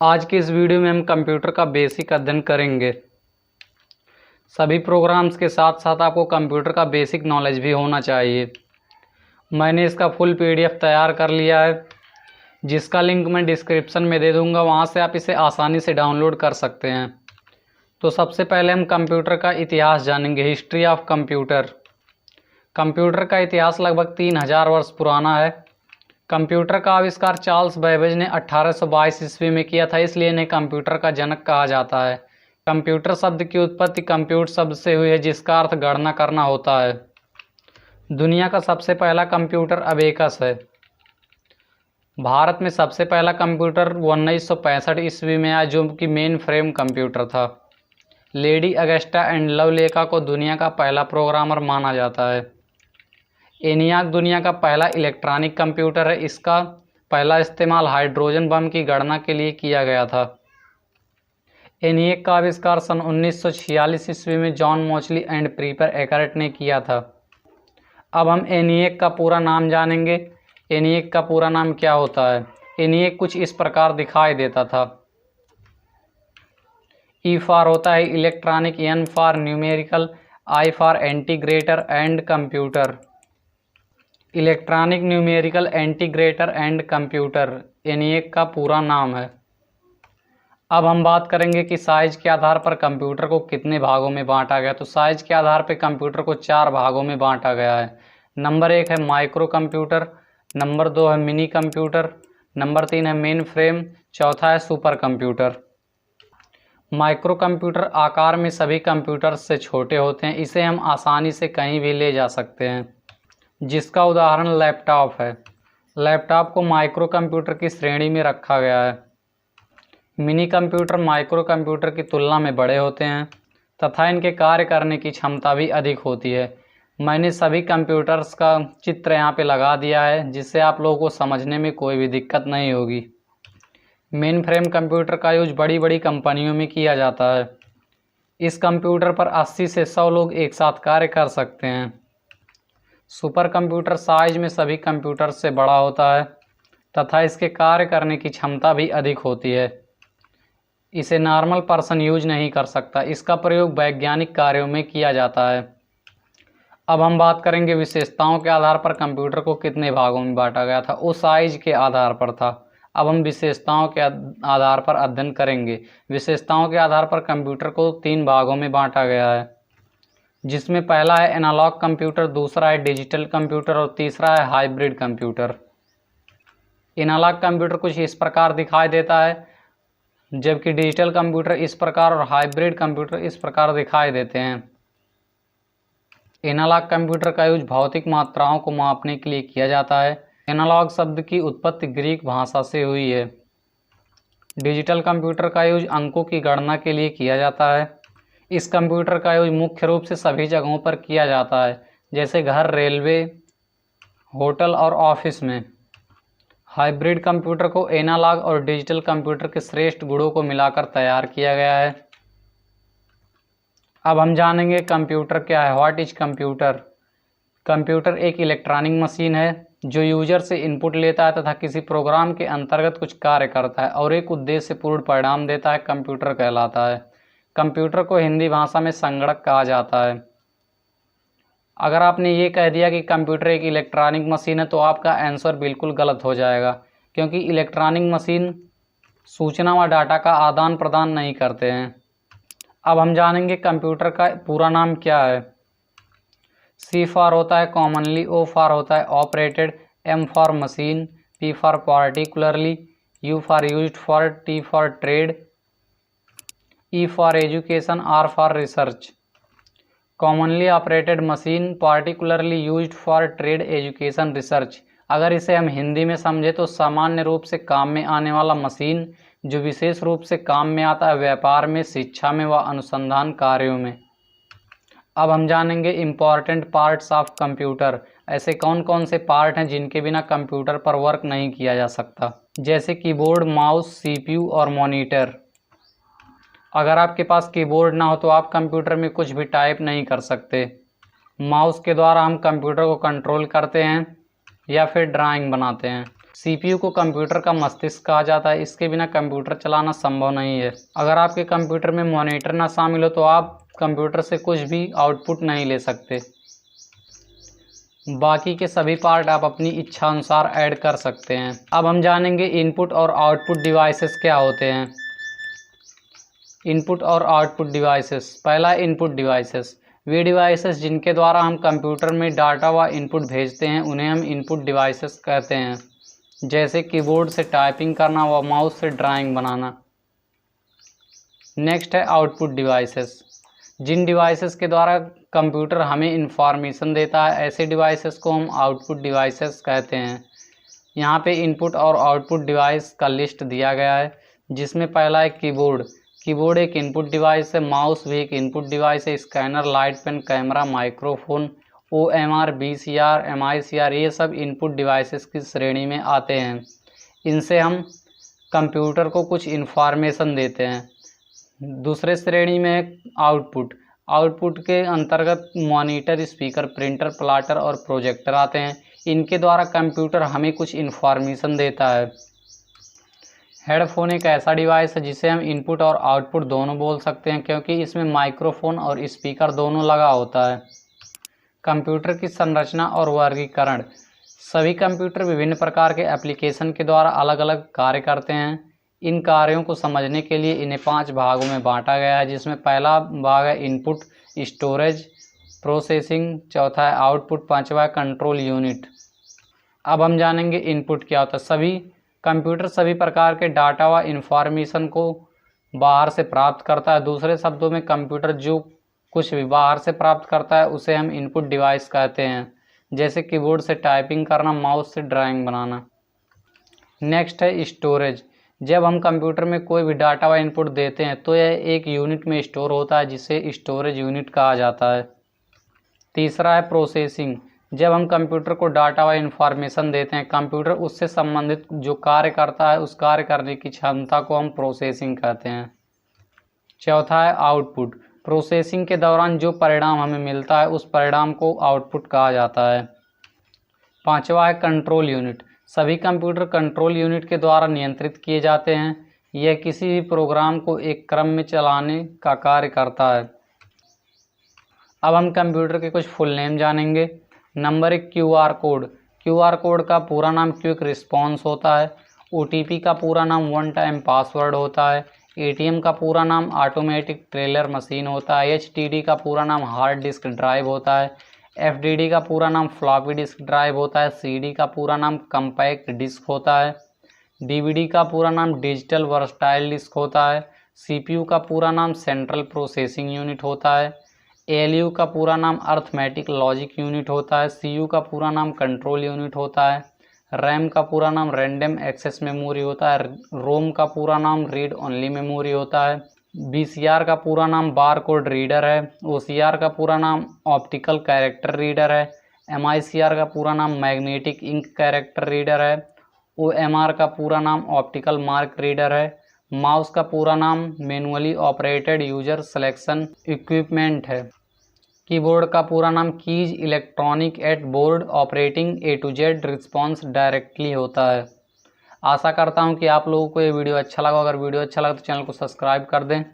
आज की इस वीडियो में हम कंप्यूटर का बेसिक अध्ययन करेंगे। सभी प्रोग्राम्स के साथ साथ आपको कंप्यूटर का बेसिक नॉलेज भी होना चाहिए। मैंने इसका फुल पीडीएफ तैयार कर लिया है, जिसका लिंक मैं डिस्क्रिप्शन में दे दूंगा। वहां से आप इसे आसानी से डाउनलोड कर सकते हैं। तो सबसे पहले हम कंप्यूटर का इतिहास जानेंगे, हिस्ट्री ऑफ कंप्यूटर। कंप्यूटर का इतिहास लगभग 3000 वर्ष पुराना है। कंप्यूटर का आविष्कार चार्ल्स बैबेज ने 1822 ईस्वी में किया था, इसलिए इन्हें कंप्यूटर का जनक कहा जाता है। कंप्यूटर शब्द की उत्पत्ति कंप्यूट शब्द से हुई है, जिसका अर्थ गणना करना होता है। दुनिया का सबसे पहला कंप्यूटर अबेकस है। भारत में सबसे पहला कंप्यूटर 1965 ईस्वी में आया, जो कि मेन फ्रेम कंप्यूटर था। लेडी अगस्टा एंड लवलेका को दुनिया का पहला प्रोग्रामर माना जाता है। एनियाक दुनिया का पहला इलेक्ट्रॉनिक कंप्यूटर है। इसका पहला इस्तेमाल हाइड्रोजन बम की गणना के लिए किया गया था। एनिएक का आविष्कार सन 1946 ईस्वी में जॉन मोचली एंड प्रीपर एकर्ट ने किया था। अब हम एनिएक का पूरा नाम जानेंगे। एनिएक का पूरा नाम क्या होता है? एनिएक कुछ इस प्रकार दिखाई देता था। ई फॉर होता है electronic, N for numerical, I for integrator and computer. Electronic, numerical, integrator and computer ENIAC का पूरा नाम है। अब हम बात करेंगे कि साइज के आधार पर कंप्यूटर को कितने भागों में बांटा गया। तो साइज के आधार पर कंप्यूटर को 4 भागों में बांटा गया है। नंबर 1 है माइक्रो कंप्यूटर, नंबर 2 है मिनी कंप्यूटर, नंबर 3 है मेन फ्रेम, चौथा है सुपर कंप्यूटर। माइक्रो कंप्यूटर आकार में सभी कंप्यूटर से छोटे होते हैं। इसे हम आसानी से कहीं भी ले जा सकते हैं, जिसका उदाहरण लैपटॉप है। लैपटॉप को माइक्रो कंप्यूटर की श्रेणी में रखा गया है। मिनी कंप्यूटर माइक्रो कंप्यूटर की तुलना में बड़े होते हैं तथा इनके कार्य करने की क्षमता भी अधिक होती है। मैंने सभी कंप्यूटर्स का चित्र यहाँ पे लगा दिया है, जिससे आप लोगों को समझने में कोई भी दिक्कत नहीं होगी। मेन फ्रेम कंप्यूटर का यूज बड़ी बड़ी कंपनियों में किया जाता है। इस कंप्यूटर पर 80 से 100 लोग एक साथ कार्य कर सकते हैं। सुपर कंप्यूटर साइज में सभी कंप्यूटर से बड़ा होता है तथा इसके कार्य करने की क्षमता भी अधिक होती है। इसे नॉर्मल पर्सन यूज नहीं कर सकता। इसका प्रयोग वैज्ञानिक कार्यों में किया जाता है। अब हम बात करेंगे विशेषताओं के आधार पर कंप्यूटर को कितने भागों में बांटा गया था। वो साइज के आधार पर था। अब हम विशेषताओं के आधार पर अध्ययन करेंगे। विशेषताओं के आधार पर कंप्यूटर को 3 भागों में बांटा गया है, जिसमें पहला है एनालॉग कंप्यूटर, दूसरा है डिजिटल कंप्यूटर और तीसरा है हाइब्रिड कंप्यूटर। एनालॉग कंप्यूटर कुछ इस प्रकार दिखाई देता है, जबकि डिजिटल कंप्यूटर इस प्रकार और हाइब्रिड कंप्यूटर इस प्रकार दिखाई देते हैं। एनालॉग कंप्यूटर का यूज भौतिक मात्राओं को मापने के लिए किया जाता है। एनालॉग शब्द की उत्पत्ति ग्रीक भाषा से हुई है। डिजिटल कंप्यूटर का यूज अंकों की गणना के लिए किया जाता है। इस कंप्यूटर का यूज मुख्य रूप से सभी जगहों पर किया जाता है, जैसे घर, रेलवे, होटल और ऑफिस में। हाइब्रिड कंप्यूटर को एनालॉग और डिजिटल कंप्यूटर के श्रेष्ठ गुणों को मिलाकर तैयार किया गया है। अब हम जानेंगे कंप्यूटर क्या है। What is computer? कंप्यूटर एक इलेक्ट्रॉनिक मशीन है जो यूजर से इनपुट लेता है तथा किसी प्रोग्राम के अंतर्गत कुछ कार्य करता है और एक उद्देश्यपूर्ण परिणाम देता है। कंप्यूटर कहलाता है। कंप्यूटर को हिंदी भाषा में संगणक कहा जाता है। अगर आपने ये कह दिया कि कंप्यूटर एक इलेक्ट्रॉनिक मशीन है, तो आपका आंसर बिल्कुल गलत हो जाएगा, क्योंकि इलेक्ट्रॉनिक मशीन सूचना व डाटा का आदान प्रदान नहीं करते हैं। अब हम जानेंगे कंप्यूटर का पूरा नाम क्या है। सी फॉर होता है कॉमनली, ओ फॉर होता है operated, M for machine, P for particularly, U for used for, T for trade, E for education, R for research. Commonly operated machine, particularly used for trade, education, research. अगर इसे हम हिंदी में समझे तो सामान्य रूप से काम में आने वाला मशीन, जो विशेष रूप से काम में आता है व्यापार में, शिक्षा में व अनुसंधान कार्यों में। अब हम जानेंगे इम्पॉर्टेंट पार्ट्स ऑफ कंप्यूटर। ऐसे कौन कौन से पार्ट हैं जिनके बिना कंप्यूटर पर वर्क नहीं किया जा सकता, जैसे कीबोर्ड, माउस, सीपीयू और मॉनिटर। अगर आपके पास कीबोर्ड ना हो तो आप कंप्यूटर में कुछ भी टाइप नहीं कर सकते। माउस के द्वारा हम कंप्यूटर को कंट्रोल करते हैं या फिर ड्राइंग बनाते हैं। CPU को कंप्यूटर का मस्तिष्क कहा जाता है। इसके बिना कंप्यूटर चलाना संभव नहीं है। अगर आपके कंप्यूटर में मॉनिटर ना शामिल हो तो आप कंप्यूटर से कुछ भी आउटपुट नहीं ले सकते। बाकी के सभी पार्ट आप अपनी इच्छा अनुसार ऐड कर सकते हैं। अब हम जानेंगे इनपुट और आउटपुट डिवाइसेस क्या होते हैं। इनपुट और आउटपुट डिवाइसेस। पहला, इनपुट डिवाइसेस। वे डिवाइसेस जिनके द्वारा हम कंप्यूटर में डाटा व इनपुट भेजते हैं उन्हें हम इनपुट डिवाइसेस कहते हैं, जैसे कीबोर्ड से टाइपिंग करना व माउस से ड्राइंग बनाना। नेक्स्ट है आउटपुट डिवाइसेस। जिन डिवाइसेस के द्वारा कंप्यूटर हमें इंफॉर्मेशन देता है ऐसे डिवाइसेस को हम आउटपुट डिवाइसेस कहते हैं। यहाँ पे इनपुट और आउटपुट डिवाइस का लिस्ट दिया गया है, जिसमें पहला है कीबोर्ड। कीबोर्ड एक इनपुट डिवाइस है। माउस भी एक इनपुट डिवाइस है। Scanner, light pen, camera, microphone, OMR, VCR, MICR ये सब इनपुट डिवाइसेस की श्रेणी में आते हैं। इनसे हम कंप्यूटर को कुछ इन्फॉर्मेशन देते हैं। दूसरे श्रेणी में आउटपुट। आउटपुट के अंतर्गत मॉनिटर, स्पीकर, प्रिंटर, प्लॉटर और प्रोजेक्टर आते हैं। इनके द्वारा कंप्यूटर हमें कुछ इन्फॉर्मेशन देता है। हेडफोन एक ऐसा डिवाइस है जिसे हम इनपुट और आउटपुट दोनों बोल सकते हैं, क्योंकि इसमें माइक्रोफोन और स्पीकर दोनों लगा होता है। कंप्यूटर की संरचना और वर्गीकरण। सभी कंप्यूटर विभिन्न प्रकार के एप्लीकेशन के द्वारा अलग अलग कार्य करते हैं। इन कार्यों को समझने के लिए इन्हें 5 भागों में बांटा गया है, जिसमें पहला भाग है इनपुट, स्टोरेज, प्रोसेसिंग, चौथा है आउटपुट, पांचवा है कंट्रोल यूनिट। अब हम जानेंगे इनपुट क्या होता है। सभी कंप्यूटर सभी प्रकार के डाटा व इंफॉर्मेशन को बाहर से प्राप्त करता है। दूसरे शब्दों में कंप्यूटर जो कुछ भी बाहर से प्राप्त करता है उसे हम इनपुट डिवाइस कहते हैं, जैसे कीबोर्ड से टाइपिंग करना, माउस से ड्राइंग बनाना। नेक्स्ट है स्टोरेज। जब हम कंप्यूटर में कोई भी डाटा व इनपुट देते हैं तो यह एक यूनिट में स्टोर होता है, जिसे स्टोरेज यूनिट कहा जाता है। तीसरा है प्रोसेसिंग। जब हम कंप्यूटर को डाटा व इंफॉर्मेशन देते हैं, कंप्यूटर उससे संबंधित जो कार्य करता है उस कार्य करने की क्षमता को हम प्रोसेसिंग कहते हैं। चौथा है आउटपुट। प्रोसेसिंग के दौरान जो परिणाम हमें मिलता है उस परिणाम को आउटपुट कहा जाता है। पांचवा है कंट्रोल यूनिट। सभी कंप्यूटर कंट्रोल यूनिट के द्वारा नियंत्रित किए जाते हैं। यह किसी भी प्रोग्राम को एक क्रम में चलाने का कार्य करता है। अब हम कंप्यूटर के कुछ फुल नेम जानेंगे। Number 1, QR code. QR code का पूरा नाम क्विक रिस्पॉन्स होता है। OTP का पूरा नाम वन टाइम पासवर्ड होता है। ATM का पूरा नाम ऑटोमेटिक टेलर मशीन होता है। HDD का पूरा नाम हार्ड डिस्क ड्राइव होता है। FDD का पूरा नाम फ्लॉपी डिस्क ड्राइव होता है। CD का पूरा नाम कम्पैक्ट डिस्क होता है। DVD का पूरा नाम डिजिटल वर्सटाइल डिस्क होता है। CPU का पूरा नाम सेंट्रल प्रोसेसिंग यूनिट होता है। ALU का पूरा नाम अर्थमेटिक लॉजिक यूनिट होता है। CU का पूरा नाम कंट्रोल यूनिट होता है। RAM का पूरा नाम रैंडम एक्सेस मेमोरी होता है। ROM का पूरा नाम रीड ओनली मेमोरी होता है। VCR का पूरा नाम बार कोड रीडर है। OCR का पूरा नाम ऑप्टिकल कैरेक्टर रीडर है। MICR का पूरा नाम मैग्नेटिक इंक कैरेक्टर रीडर है। OMR का पूरा नाम ऑप्टिकल मार्क रीडर है। माउस का पूरा नाम manually operated user selection equipment है। कीबोर्ड का पूरा नाम keys electronic at board operating A to Z response directly होता है। आशा करता हूं कि आप लोगों को ये वीडियो अच्छा लगा। अगर वीडियो अच्छा लगा तो चैनल को सब्सक्राइब कर दें।